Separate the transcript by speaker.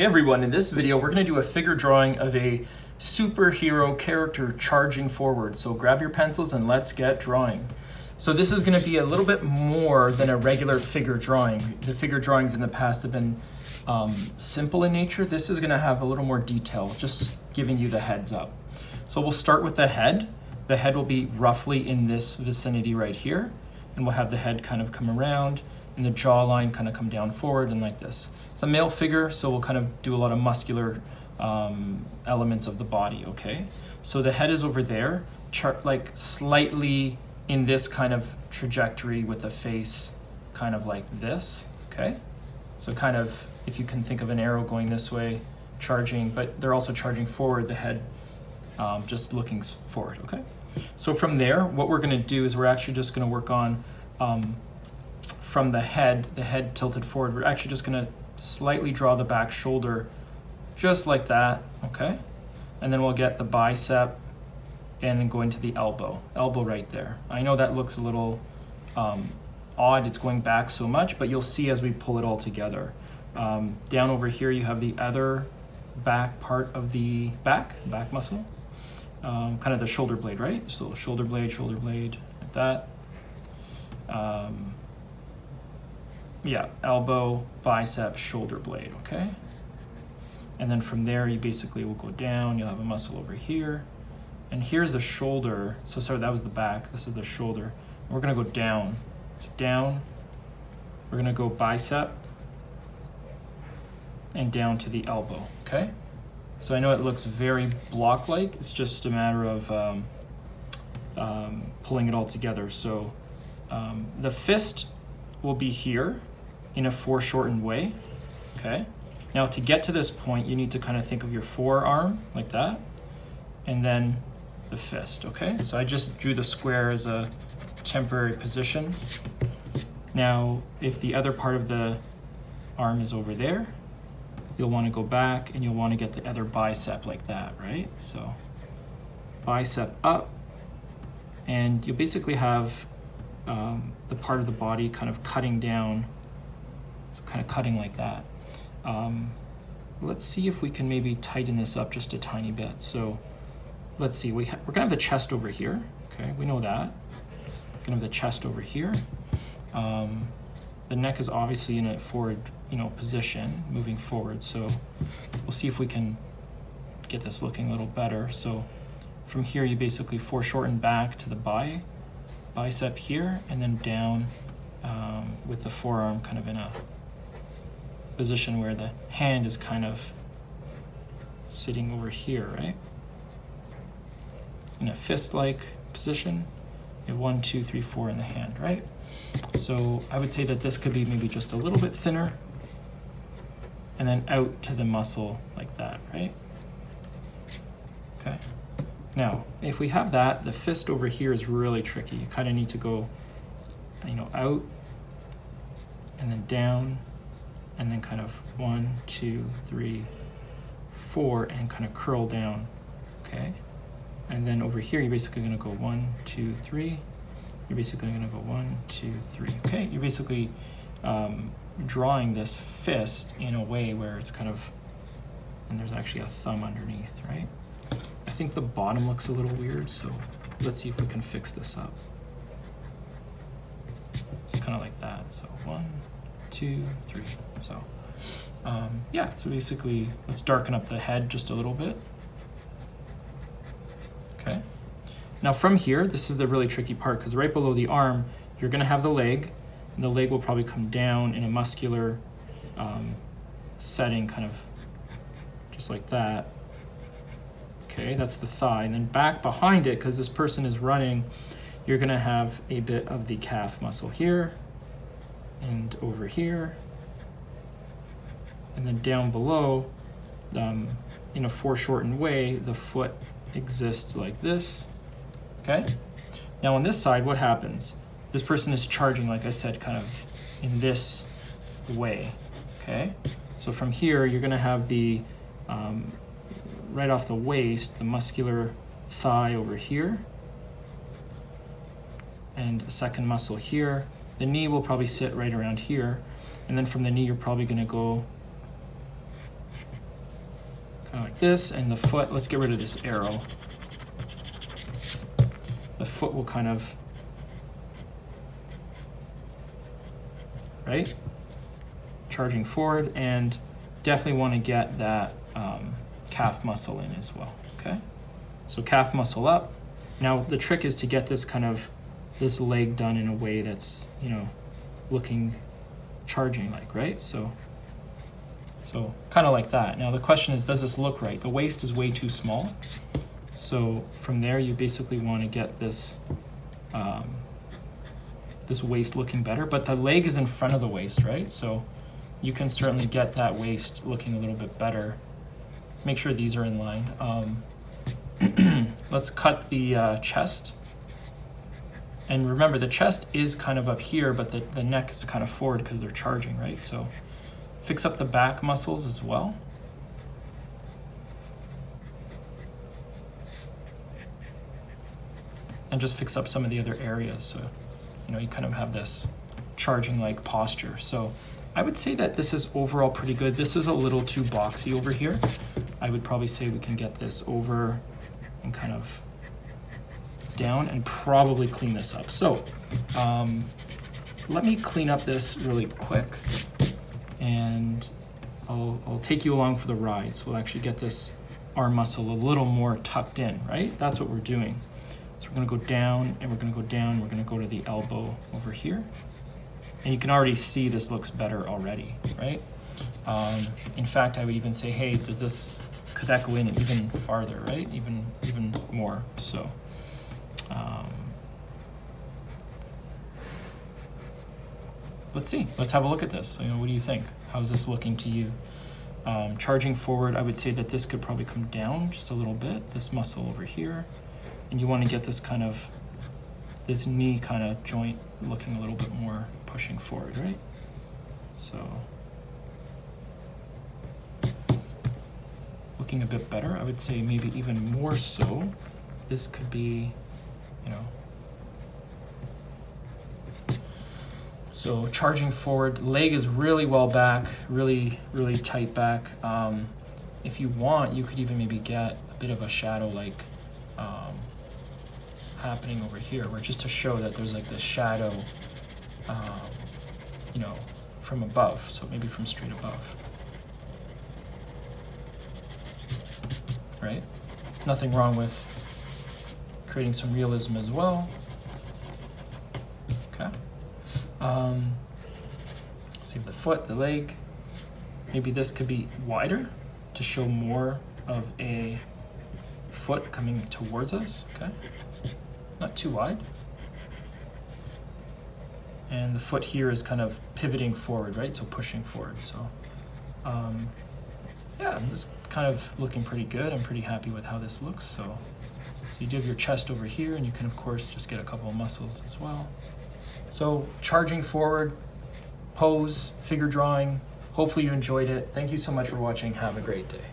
Speaker 1: Hey everyone, in this video we're going to do a figure drawing of a superhero character charging forward. So grab your pencils and let's get drawing. So this is going to be a little bit more than a regular figure drawing. The figure drawings in the past have been simple in nature. This is going to have a little more detail, just giving you the heads up. So we'll start with the head. The head will be roughly in this vicinity right here, and we'll have the head kind of come around and the jawline kind of come down forward and like this. It's a male figure, so we'll kind of do a lot of muscular elements of the body, okay? So the head is over there, like slightly in this kind of trajectory with the face kind of like this, okay? So kind of, if you can think of an arrow going this way, charging, but they're also charging forward, the head just looking forward, okay? So from there, what we're gonna do is we're actually just gonna work on from the head tilted forward, we're actually just gonna slightly draw the back shoulder just like that, okay? And then we'll get the bicep and then go into the elbow right there. I know that looks a little odd, it's going back so much, but you'll see as we pull it all together. Down over here you have the other back part of the back muscle, kind of the shoulder blade, right? So shoulder blade, like that. Yeah, elbow, bicep, shoulder blade, okay? And then from there, you basically will go down, you'll have a muscle over here. And here's the shoulder. So sorry, that was the back, this is the shoulder. And we're gonna go down. So down, we're gonna go bicep, and down to the elbow, okay? So I know it looks very block-like, it's just a matter of pulling it all together. So the fist will be here in a foreshortened way, okay? Now to get to this point, you need to kind of think of your forearm like that, and then the fist, okay? So I just drew the square as a temporary position. Now, if the other part of the arm is over there, you'll want to go back and you'll want to get the other bicep like that, right? So bicep up, and you'll basically have the part of the body kind of cutting down, kind of cutting like that. Let's see if we can maybe tighten this up just a tiny bit. So let's see, we're gonna have the chest over here, okay? We know that. We're gonna have the chest over here. The neck is obviously in a forward, position, moving forward. So we'll see if we can get this looking a little better. So from here, you basically foreshorten back to the bicep here, and then down with the forearm kind of in a position where the hand is kind of sitting over here, right? In a fist-like position, you have 1, 2, 3, 4 in the hand, right? So I would say that this could be maybe just a little bit thinner, and then out to the muscle like that, right? Okay. Now, if we have that, the fist over here is really tricky. You kind of need to go, out, and then down, and then kind of 1, 2, 3, 4, and kind of curl down, okay? And then over here, you're basically gonna go 1, 2, 3. You're basically gonna go 1, 2, 3, okay? You're basically drawing this fist in a way where it's kind of, and there's actually a thumb underneath, right? I think the bottom looks a little weird, so let's see if we can fix this up. It's kind of like that, so 1, 2, 3, so yeah, so basically let's darken up the head just a little bit. Okay, now from here, this is the really tricky part, because right below the arm, you're gonna have the leg, and the leg will probably come down in a muscular setting, kind of just like that. Okay, that's the thigh, and then back behind it, because this person is running, you're gonna have a bit of the calf muscle here, and over here, and then down below, in a foreshortened way, the foot exists like this, okay? Now on this side, what happens? This person is charging, like I said, kind of in this way, okay? So from here, you're gonna have the, right off the waist, the muscular thigh over here, and a second muscle here. The knee will probably sit right around here, and then from the knee, you're probably gonna go kind of like this, and the foot, let's get rid of this arrow. The foot will kind of, right? Charging forward, and definitely want to get that calf muscle in as well, okay? So calf muscle up. Now the trick is to get this kind of, this leg done in a way that's, you know, looking charging like, right? So kind of like that. Now the question is, does this look right? The waist is way too small. So from there, you basically want to get this, this waist looking better, but the leg is in front of the waist, right? So you can certainly get that waist looking a little bit better. Make sure these are in line. Let's cut the chest. And remember, the chest is kind of up here, but the neck is kind of forward because they're charging, right? So fix up the back muscles as well. And just fix up some of the other areas. So, you know, you kind of have this charging like posture. So I would say that this is overall pretty good. This is a little too boxy over here. I would probably say we can get this over and kind of down and probably clean this up. So let me clean up this really quick, and I'll take you along for the ride. So we'll actually get this arm muscle a little more tucked in, right? That's what we're doing. So we're gonna go down, and we're gonna go down, we're gonna go to the elbow over here. And you can already see this looks better already, right? In fact, I would even say, hey, could that go in even farther, right? Even more, so. Let's see, let's have a look at this. You know, what do you think? How's this looking to you? Charging forward, I would say that this could probably come down just a little bit, this muscle over here. And you want to get this kind of, this knee kind of joint looking a little bit more pushing forward, right? So, looking a bit better. I would say maybe even more so. This could be, you know, so charging forward, leg is really well back, really tight back. If you want, you could even maybe get a bit of a shadow like happening over here, where just to show that there's like this shadow, you know, from above. So maybe from straight above, right? Nothing wrong with creating some realism as well. Okay. See the foot, the leg. Maybe this could be wider to show more of a foot coming towards us, okay? Not too wide. And the foot here is kind of pivoting forward, right? So pushing forward, so. Yeah, this is kind of looking pretty good. I'm pretty happy with how this looks, so you do have your chest over here, and you can of course just get a couple of muscles as well. So charging forward, pose, figure drawing. Hopefully you enjoyed it. Thank you so much for watching. Have a great day.